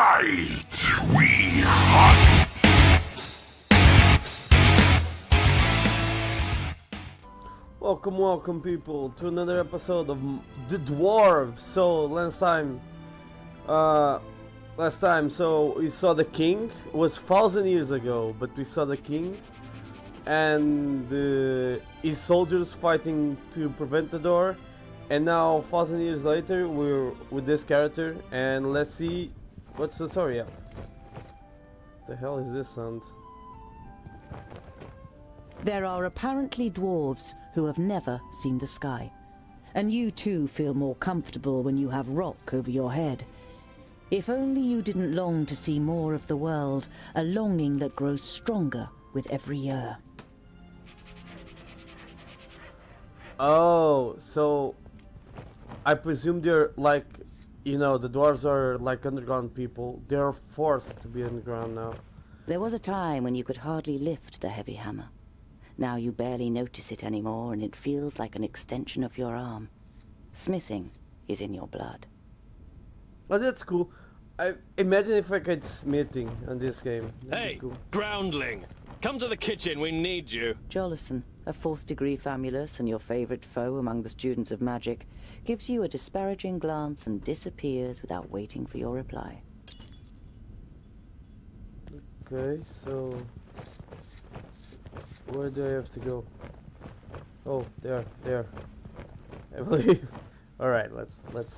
Tonight we hunt. Welcome people to another episode of the Dwarves. So last time so we saw the king. It was 1,000 years ago, but we saw the king and his soldiers fighting to prevent the door. And now 1,000 years later we're with this character, and let's see what's the story. Yeah. What the hell is this sound? There are apparently dwarves who have never seen the sky. And you too feel more comfortable when you have rock over your head. If only you didn't long to see more of the world, a longing that grows stronger with every year. Oh, so I presume they're like, you know, the dwarves are like underground people. They're forced to be underground now. There was a time when you could hardly lift the heavy hammer. Now you barely notice it anymore, and it feels like an extension of your arm. Smithing is in your blood. Oh, that's cool. I imagine if I could smithing on this game. That'd be Hey, cool. groundling! Come to the kitchen, we need you. Jolison, a 4th degree famulus and your favorite foe among the students of magic, gives you a disparaging glance and disappears without waiting for your reply. Okay, so where do I have to go? Oh, there. I believe. All right, let's look.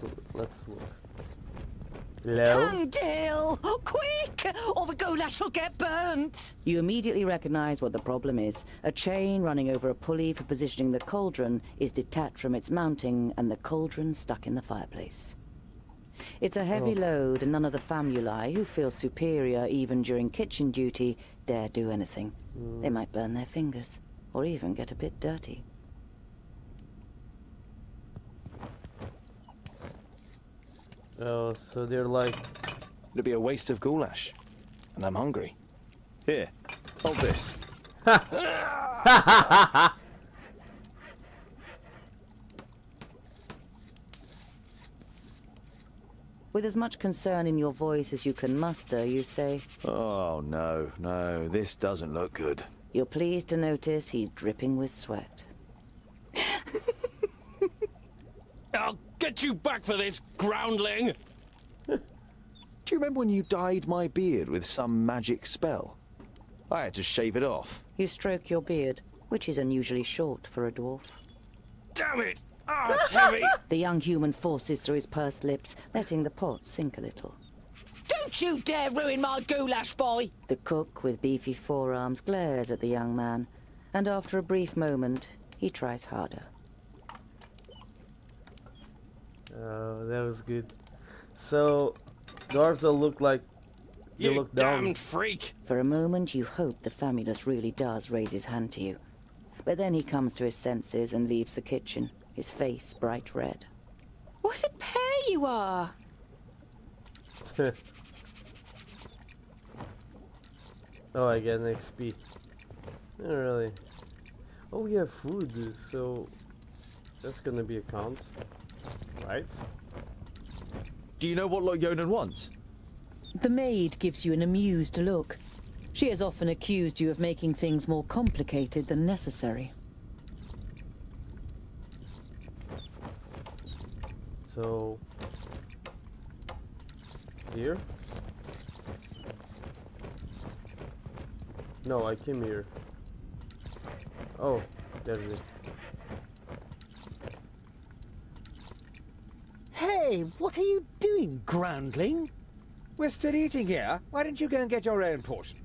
Hello. Tungdale! Quick! Or the goulash will get burnt! You immediately recognize what the problem is. A chain running over a pulley for positioning the cauldron is detached from its mounting, and the cauldron stuck in the fireplace. It's a heavy load, and none of the famuli, who feel superior even during kitchen duty, dare do anything. They might burn their fingers, or even get a bit dirty. Oh, so they're like. It'd be a waste of goulash. And I'm hungry. Here, hold this. With as much concern in your voice as you can muster, you say, Oh, no, this doesn't look good. you're pleased to notice he's dripping with sweat. I'll get you back for this, groundling! Do you remember when you dyed my beard with some magic spell? I had to shave it off. You stroke your beard, which is unusually short for a dwarf. Damn it! Ah, it's heavy! The young human forces through his pursed lips, letting the pot sink a little. Don't you dare ruin my goulash, boy! The cook, with beefy forearms, glares at the young man, and after a brief moment, he tries harder. Oh, that was good. So, dwarves that look like they You look down. damned freak! For a moment, you hope the famulus really does raise his hand to you. But then he comes to his senses and leaves the kitchen, his face bright red. What a pair you are! Oh, I get an XP. Not really. Oh, we have food, so that's gonna be a count, right? Do you know what Yonan wants? The maid gives you an amused look. She has often accused you of making things more complicated than necessary. So here? No, I came here. Oh, there's it. Hey, what are you doing, groundling? We're still eating here. Why don't you go and get your own portion?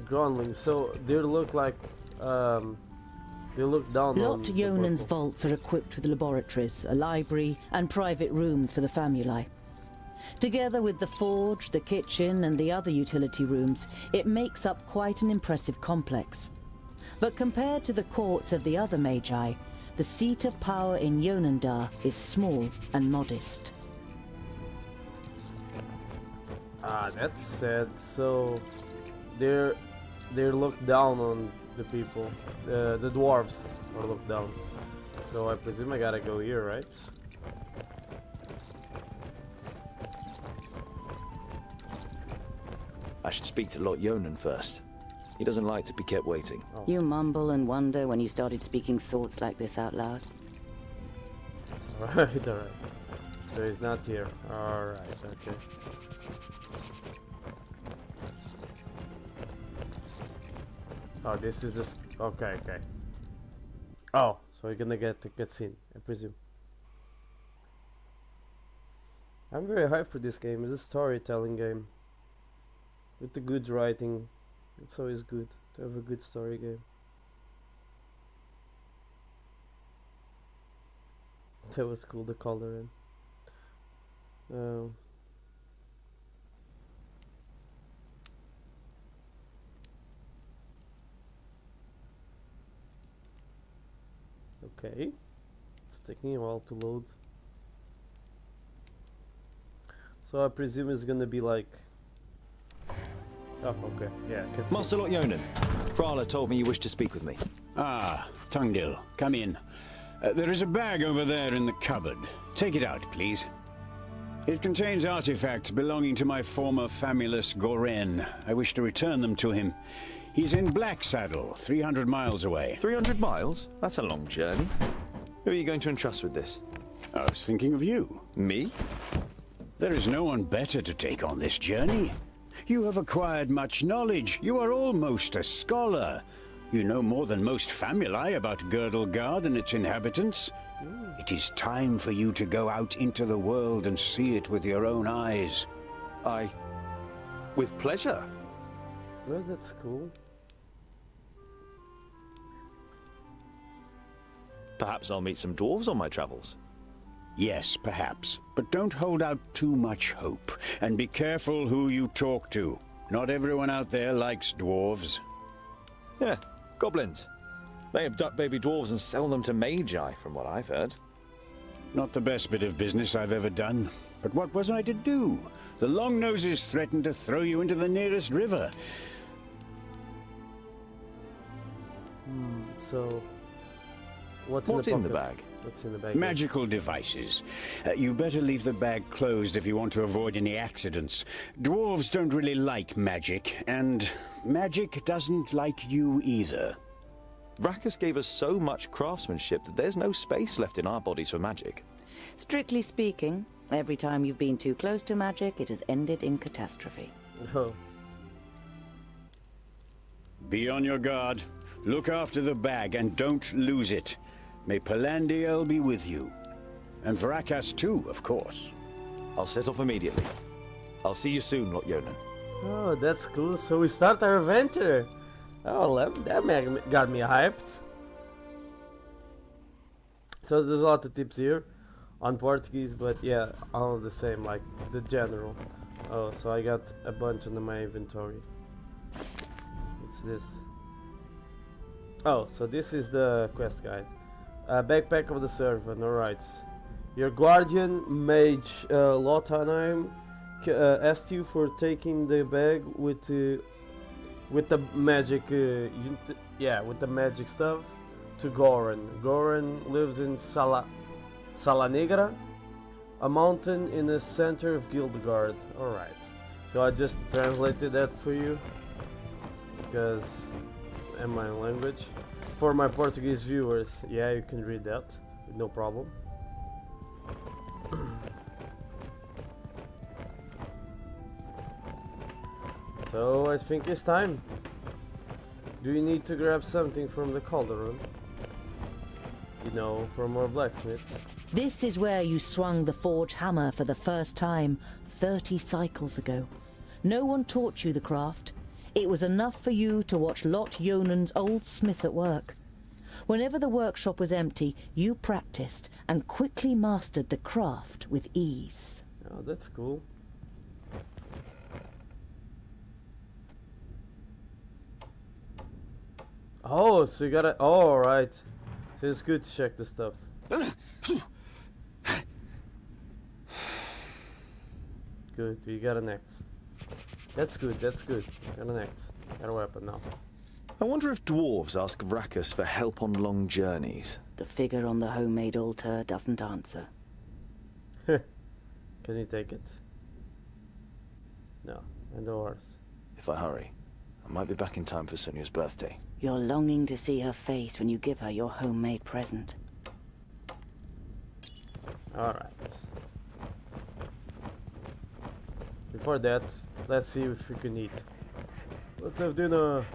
Groundling. So they look like they look down on Lot the Yonan's purple. vaults are equipped with laboratories, a library, and private rooms for the famuli. Together with the forge, the kitchen, and the other utility rooms, it makes up quite an impressive complex. But compared to the courts of the other magi, the seat of power in Yonandar is small and modest. Ah, that's sad. So they're looked down on the people. The dwarves are looked down. So I presume I gotta go here, right? I should speak to Lot Yonan first. He doesn't like to be kept waiting. You mumble and wonder when you started speaking thoughts like this out loud. Alright, alright. So he's not here. Alright, okay. Oh, this is this. Okay, okay. Oh, so we're gonna get the cutscene, I presume. I'm very hyped for this game. It's a storytelling game with the good writing. It's always good to have a good story game. That was cool, the color in. Okay, it's taking a while to load. So I presume it's gonna be like. Oh, okay, yeah. Master Lot Yonan, Frala told me you wished to speak with me. Ah, Tungdil, come in. There is a bag over there in the cupboard. Take it out, please. It contains artifacts belonging to my former famulus Goren. I wish to return them to him. He's in Black Saddle, 300 miles away. 300 miles? That's a long journey. Who are you going to entrust with this? I was thinking of you. Me? There is no one better to take on this journey. You have acquired much knowledge. You are almost a scholar. You know more than most famuli about Girdlegard and its inhabitants. It is time for you to go out into the world and see it with your own eyes. With pleasure. Oh, that's cool. Perhaps I'll meet some dwarves on my travels. Yes, perhaps. But don't hold out too much hope. And be careful who you talk to. Not everyone out there likes dwarves. Yeah, goblins. They abduct baby dwarves and sell them to magi, from what I've heard. Not the best bit of business I've ever done. But what was I to do? The Longnoses threatened to throw you into the nearest river. So, what's in the pocket? bag? What's in the bag? Magical devices. You better leave the bag closed if you want to avoid any accidents. Dwarves don't really like magic, and magic doesn't like you either. Rakus gave us so much craftsmanship that there's no space left in our bodies for magic. Strictly speaking, every time you've been too close to magic, it has ended in catastrophe. Oh, Be on your guard. Look after the bag and don't lose it. May Palandiel be with you. And Varakas too, of course. I'll set off immediately. I'll see you soon, Lot Yonan. oh, that's cool. So we start our adventure. Oh, that got me hyped. So there's a lot of tips here on Portuguese, but yeah, all the same, like the general. Oh, so I got a bunch in my inventory. What's this? Oh, so this is the quest guide. Backpack of the Servant, alright. Your guardian mage Lotanheim asked you for taking the bag with the magic with the magic stuff to Goren. Goren lives in Sala Negra, a mountain in the center of Guildgard. Alright. So I just translated that for you because in my language. For my Portuguese viewers, yeah, you can read that with no problem. So I think it's time. Do you need to grab something from the cauldron? You know, from our blacksmith. This is where you swung the forge hammer for the first time 30 cycles ago. No one taught you the craft. It was enough for you to watch Lot Yonan's old smith at work. Whenever the workshop was empty, you practiced and quickly mastered the craft with ease. Oh, that's cool. Oh, so you gotta. Oh, alright. So it's good to check the stuff. Good, we got an axe. That's good, that's good. Got an axe. Got a weapon now. I wonder if dwarves ask Vracus for help on long journeys. The figure on the homemade altar doesn't answer. Can you take it? No, indoors. If I hurry, I might be back in time for Sonia's birthday. You're longing to see her face when you give her your homemade present. Alright. Before that, let's see if we can eat. Let's have dinner.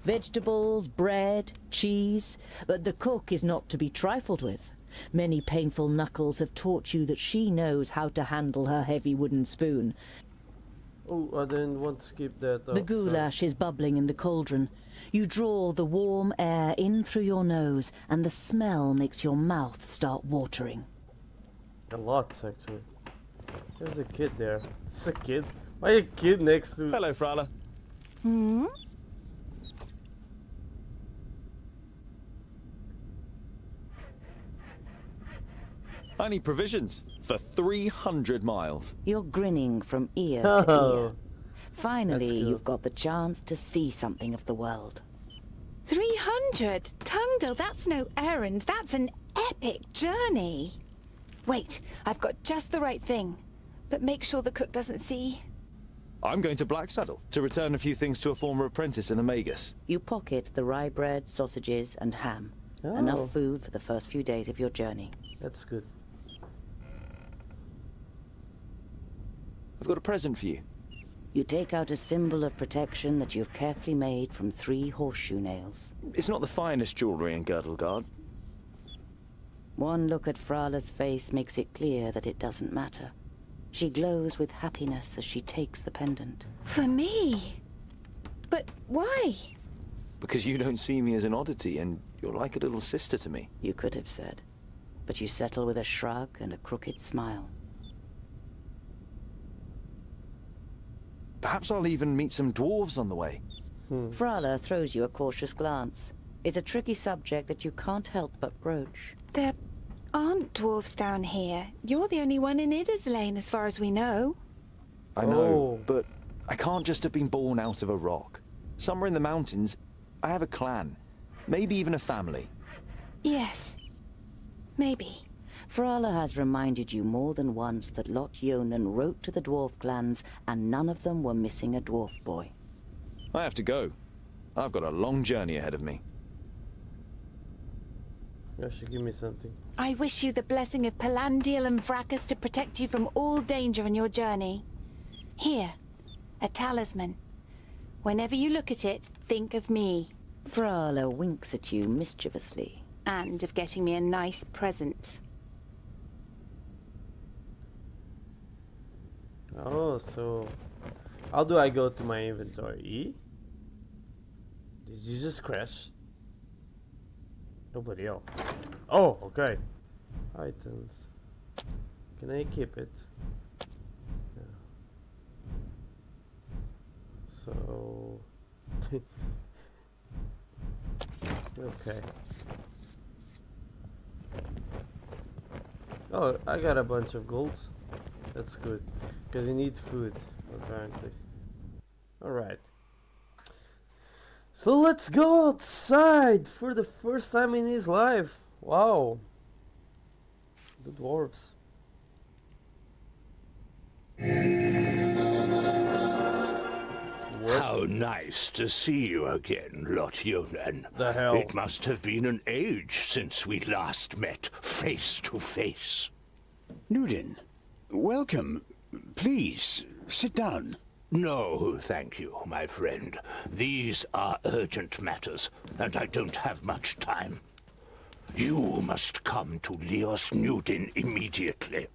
Vegetables, bread, cheese, but the cook is not to be trifled with. Many painful knuckles have taught you that she knows how to handle her heavy wooden spoon. Oh, I didn't want to skip that. The goulash is bubbling in the cauldron. You draw the warm air in through your nose, and the smell makes your mouth start watering. A lot, actually. There's a kid there. It's a kid. Why a kid next to... Hello, Frala. Hmm? I need provisions for 300 miles. You're grinning from ear to Oh, ear. Finally, that's cool. you've got the chance to see something of the world. 300? Tungdal, that's no errand. That's an epic journey. Wait, I've got just the right thing. But make sure the cook doesn't see. I'm going to Blacksaddle to return a few things to a former apprentice in Amagus. You pocket the rye bread, sausages, and ham. Oh. Enough food for the first few days of your journey. That's good. I've got a present for you. You take out a symbol of protection that you've carefully made from 3 horseshoe nails. It's not the finest jewellery in Girdlegard. One look at Frala's face makes it clear that it doesn't matter. She glows with happiness as she takes the pendant. For me? But why? Because you don't see me as an oddity, and you're like a little sister to me. You could have said. But you settle with a shrug and a crooked smile. Perhaps I'll even meet some dwarves on the way. Frala throws you a cautious glance. It's a tricky subject that you can't help but broach. There aren't dwarves down here. You're the only one in Idderslane, as far as we know. I know, Oh. but I can't just have been born out of a rock. Somewhere in the mountains, I have a clan. Maybe even a family. Yes. Maybe. Frala has reminded you more than once that Lot Yonan wrote to the dwarf clans, and none of them were missing a dwarf boy. I have to go. I've got a long journey ahead of me. You should give me something. I wish you the blessing of Palandial and Vracus to protect you from all danger in your journey. Here, a talisman. Whenever you look at it, think of me. Frala winks at you mischievously. And of getting me a nice present. Oh, so... How do I go to my inventory? E? Did you just crash? Nobody else. Oh, okay. Items. Can I keep it? No. So... okay. Oh, I got a bunch of gold. That's good. Because you need food, apparently. Alright. So let's go outside for the first time in his life. Wow. The dwarves. How nice to see you again, Lot Yonan. The hell? It must have been an age since we last met face to face. Nudin, welcome. Please, sit down. No, thank you, my friend. These are urgent matters, and I don't have much time. You must come to Leos Nudin immediately.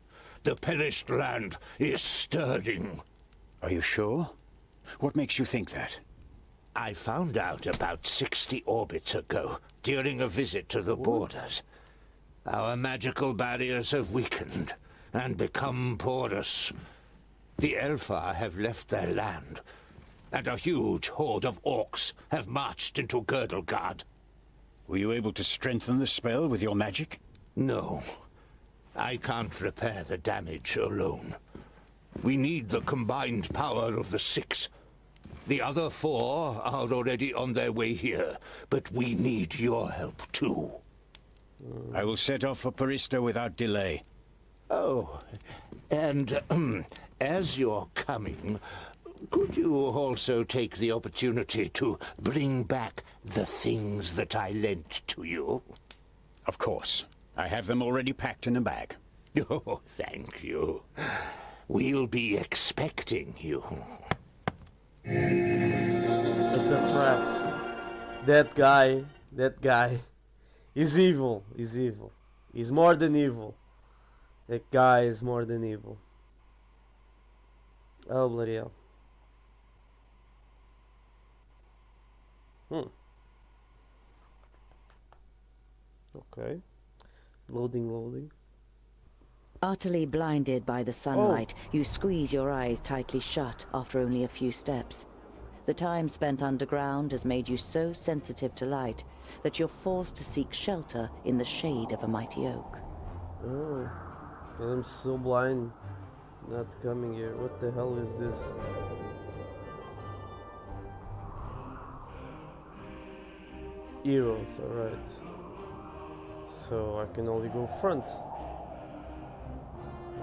The perished land is stirring. Are you sure? What makes you think that? I found out about 60 orbits ago, during a visit to the borders. Our magical barriers have weakened and become porous. The Elfar have left their land, and a huge horde of orcs have marched into Girdlegard. Were you able to strengthen the spell with your magic? No, I can't repair the damage alone. We need the combined power of the 6. The other 4 are already on their way here, but we need your help too. I will set off for Parista without delay. Oh, and as you're coming, could you also take the opportunity to bring back the things that I lent to you? Of course. I have them already packed in a bag. Oh, thank you. We'll be expecting you. It's a trap. That guy is evil. He's evil. He's more than evil. That guy is more than evil. Oh, bloody hell. Okay. Loading. Utterly blinded by the sunlight, you squeeze your eyes tightly shut after only a few steps. The time spent underground has made you so sensitive to light that you're forced to seek shelter in the shade of a mighty oak. Oh. I'm so blind not coming here. What the hell is this? Heroes, alright. So I can only go front.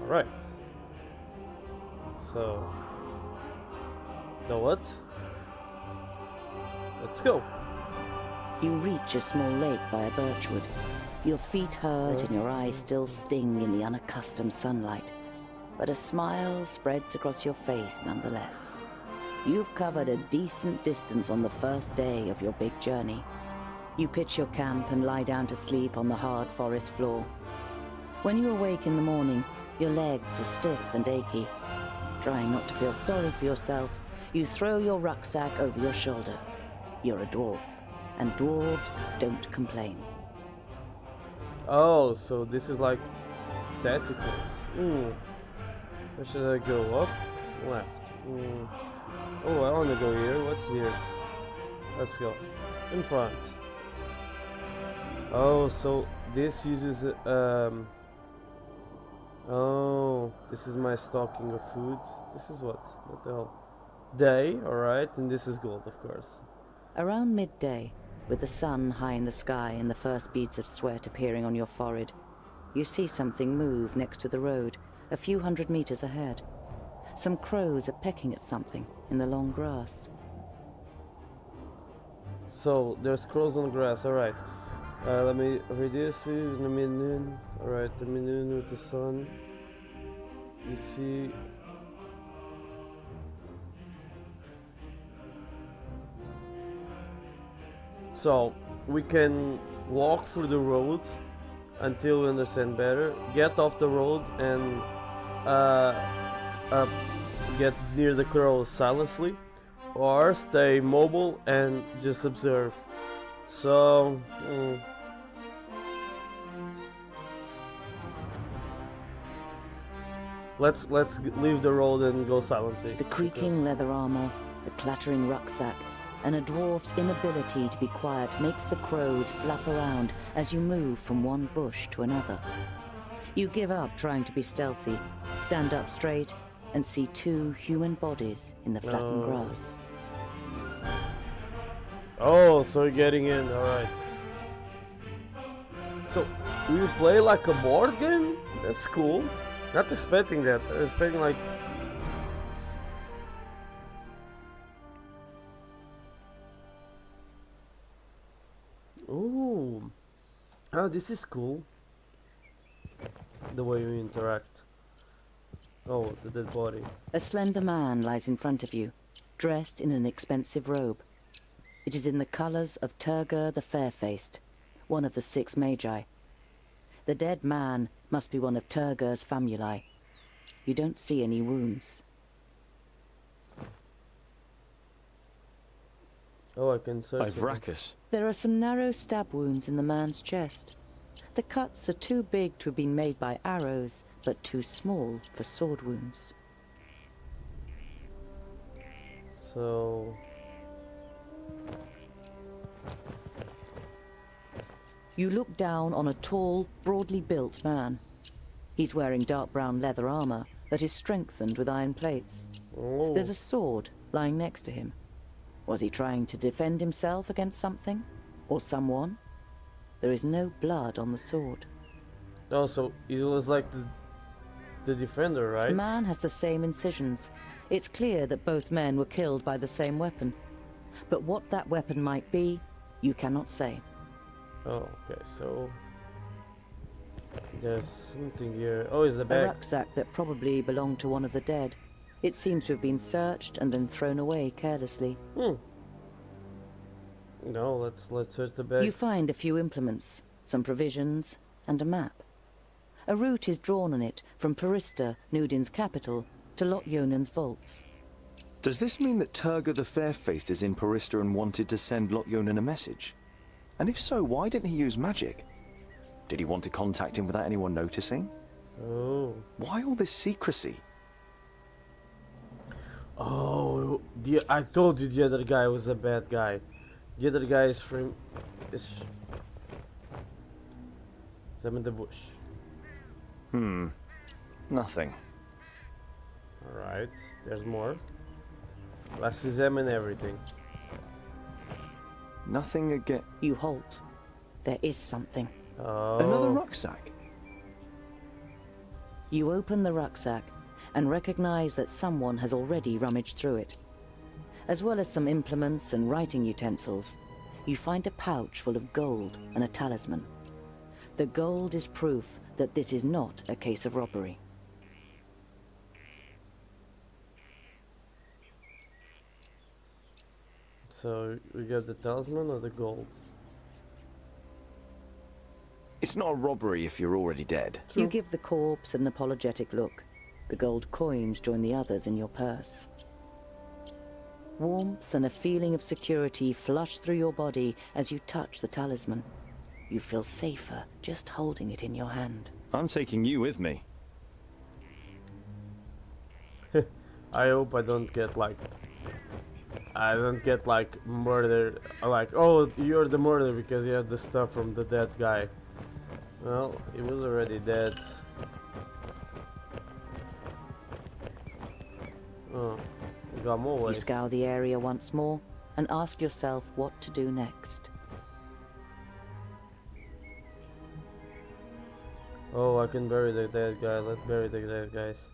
Alright. So the what? Let's go. You reach a small lake by a birchwood. Your feet hurt and your eyes still sting in the unaccustomed sunlight. But a smile spreads across your face nonetheless. You've covered a decent distance on the first day of your big journey. You pitch your camp and lie down to sleep on the hard forest floor. When you awake in the morning, your legs are stiff and achy. Trying not to feel sorry for yourself, you throw your rucksack over your shoulder. You're a dwarf, and dwarves don't complain. Oh, so this is like tacticals. Where should I go? Up? Left. Oh, I want to go here. What's here? Let's go. In front. Oh, so this uses oh, this is my stocking of food. This is what? What the hell? Day, alright, and this is gold, of course. Around midday, with the sun high in the sky and the first beads of sweat appearing on your forehead, you see something move next to the road, a few hundred meters ahead. Some crows are pecking at something in the long grass. So, there's crows on grass, alright. Let me read this in a minute. Alright, a minute with the sun. You see. So, we can walk through the road until we understand better. Get off the road and get near the crows silently. Or stay mobile and just observe. So. Let's leave the road and go silently. The creaking leather armor, the clattering rucksack, and a dwarf's inability to be quiet makes the crows flap around as you move from one bush to another. You give up trying to be stealthy, stand up straight, and see 2 human bodies in the flattened grass. Oh, so you're getting in, alright. So, do you play like a board game? That's cool. Not expecting that. I was expecting like... Ooh. Oh, this is cool. The way you interact. Oh, the dead body. A slender man lies in front of you, dressed in an expensive robe. It is in the colors of Turgur the Fair-Faced, one of the 6 magi. The dead man must be one of Turgur's famuli. You don't see any wounds. Oh, I can search for them. Ivrakis. There are some narrow stab wounds in the man's chest. The cuts are too big to have been made by arrows, but too small for sword wounds. So... You look down on a tall, broadly built man. He's wearing dark brown leather armor that is strengthened with iron plates. Oh. There's a sword lying next to him. Was he trying to defend himself against something? Or someone? There is no blood on the sword. Oh, so he was like the defender, right? The man has the same incisions. It's clear that both men were killed by the same weapon. But what that weapon might be, you cannot say. Oh, okay, so there's something here. Oh, it's the A bag. rucksack that probably belonged to one of the dead. It seems to have been searched and then thrown away carelessly. No, let's search the bag. You find a few implements, some provisions, and a map. A route is drawn on it from Parista, Nudin's capital, to Lot-Yonan's vaults. Does this mean that Turga the Fair-Faced is in Parista and wanted to send Lot-Yonan a message? And if so, why didn't he use magic? Did he want to contact him without anyone noticing? Oh. Why all this secrecy? Oh, I told you the other guy was a bad guy. The other guy is from... is them in the bush. Nothing. Alright, there's more. Let's examine everything. Nothing again. You halt. There is something. Oh. Another rucksack. You open the rucksack and recognize that someone has already rummaged through it. As well as some implements and writing utensils, you find a pouch full of gold and a talisman. The gold is proof that this is not a case of robbery. So, we got the talisman or the gold? It's not a robbery if you're already dead. You give the corpse an apologetic look. The gold coins join the others in your purse. Warmth and a feeling of security flush through your body as you touch the talisman. You feel safer just holding it in your hand. I'm taking you with me. I hope I don't get murdered. Like, oh, you're the murderer because you have the stuff from the dead guy. Well, he was already dead. Oh, we got more You ways. scour the area once more and ask yourself what to do next. Oh, I can bury the dead guy. Let's bury the dead guys.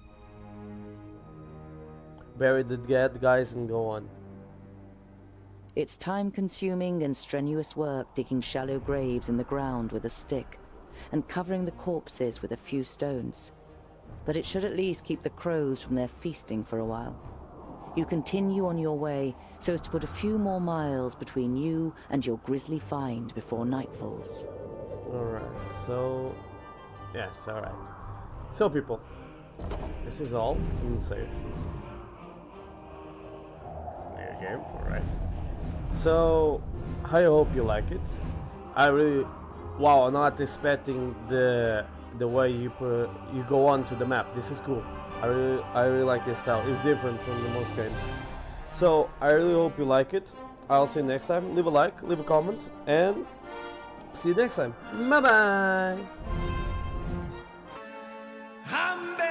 Bury the dead guys and go on. It's time-consuming and strenuous work digging shallow graves in the ground with a stick and covering the corpses with a few stones. But it should at least keep the crows from their feasting for a while. You continue on your way so as to put a few more miles between you and your grisly find before night falls. Alright, so... yes, alright. So people, this is all in the safe. New game, alright. So, I hope you like it. I really... wow, I'm not expecting the way you go on to the map. This is cool. I really like this style. It's different from the most games. So, I really hope you like it. I'll see you next time. Leave a like, leave a comment, and see you next time. Bye bye! I'm begging.